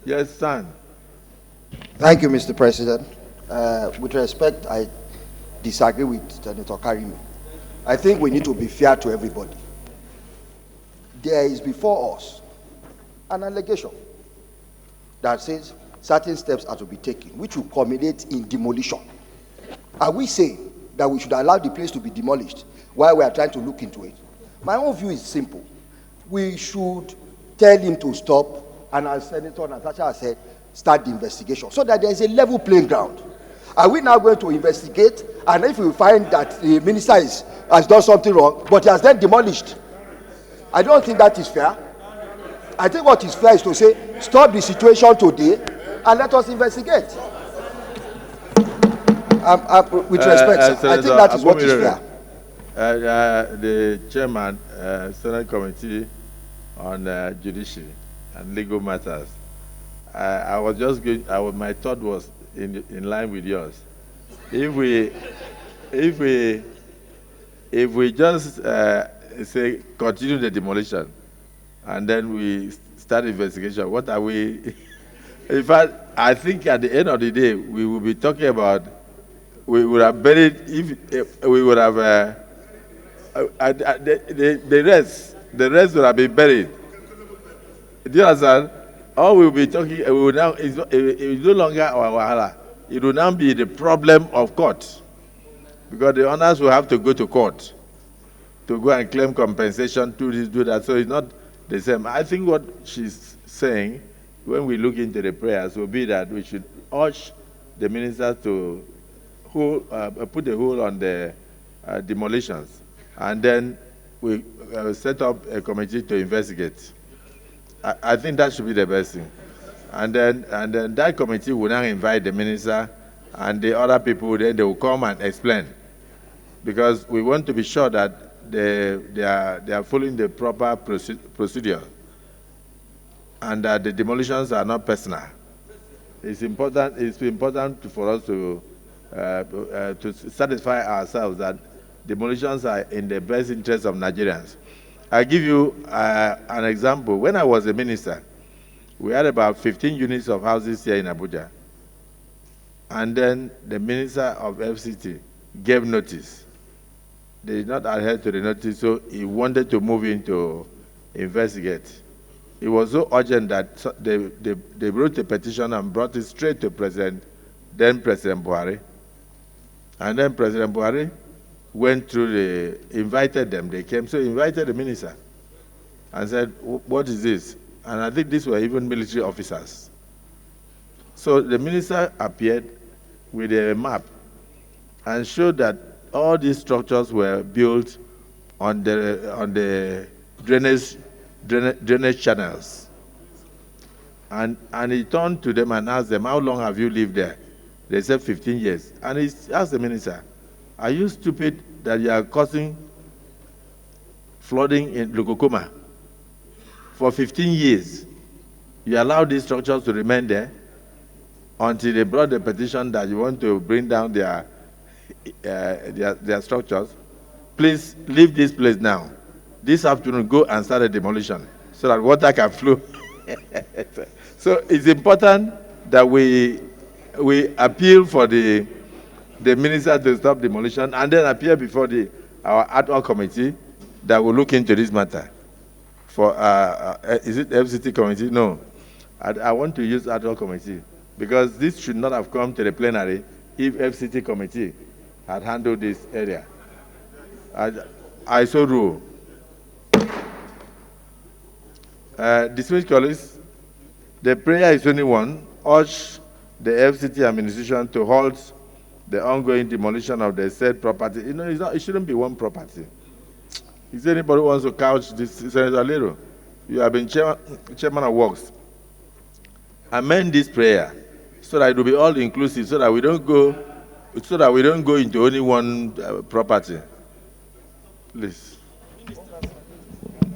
Yes, son. Thank you, Mr. President. With respect, I disagree with Senator Karimi. I think we need to be fair to everybody. There is before us an allegation that says certain steps are to be taken, which will culminate in demolition. Are we saying that we should allow the place to be demolished while we are trying to look into it? My own view is simple. We should tell him to stop, and as Senator Natasha has said, start the investigation so that there is a level playing ground. Are we now going to investigate, and if we find that the minister has done something wrong, but he has then demolished? I don't think that is fair. I think what is fair is to say, stop the situation today and let us investigate. With respect, I think that is what is fair. The chairman, Senate Committee on Judiciary and Legal Matters, I was just going. My thought was in line with yours. If we just say continue the demolition, and then we start investigation, what are we? In fact, I think at the end of the day, we will be talking about. We would have buried if we would have the rest would have been buried. Do you understand? All we will be talking, we will now, it is no longer our wahala. It will now be the problem of court. Because the owners will have to go to court to go and claim compensation, do this, do that. So it's not the same. I think what she's saying, when we look into the prayers, will be that we should urge the ministers to put a hold on the demolitions. And then we set up a committee to investigate. I think that should be the best thing. And then that committee will now invite the minister and the other people, then they will come and explain. Because we want to be sure that they are following the proper procedure and that the demolitions are not personal. It's important for us to satisfy ourselves that demolitions are in the best interest of Nigerians. I'll give you an example. When I was a minister, we had about 15 units of houses here in Abuja. And then the minister of FCT gave notice. They did not adhere to the notice, so he wanted to move in to investigate. It was so urgent that they wrote a petition and brought it straight to then President Buhari. And then President Buhari went through invited them, they came, so he invited the minister and said, what is this? And I think these were even military officers. So the minister appeared with a map and showed that all these structures were built on the drainage channels. And he turned to them and asked them, how long have you lived there? They said 15 years. And he asked the minister, are you stupid that you are causing flooding in Lukokoma? For 15 years, you allowed these structures to remain there until they brought the petition that you want to bring down their structures. Please leave this place now. This afternoon, go and start a demolition so that water can flow. So it's important that we appeal for the minister to stop demolition and then appear before our ad hoc committee that will look into this matter. For is it FCT committee? No, I want to use ad hoc committee because this should not have come to the plenary if FCT committee had handled this area. I so rule. Dismissed colleagues, the prayer is only one. Urge the FCT administration to halt the ongoing demolition of the said property. You know, it shouldn't be one property. Is there anybody who wants to couch this? Senator Lero, you have been chairman of Works. Amend this prayer so that it will be all inclusive, so that we don't go into only one property. Please.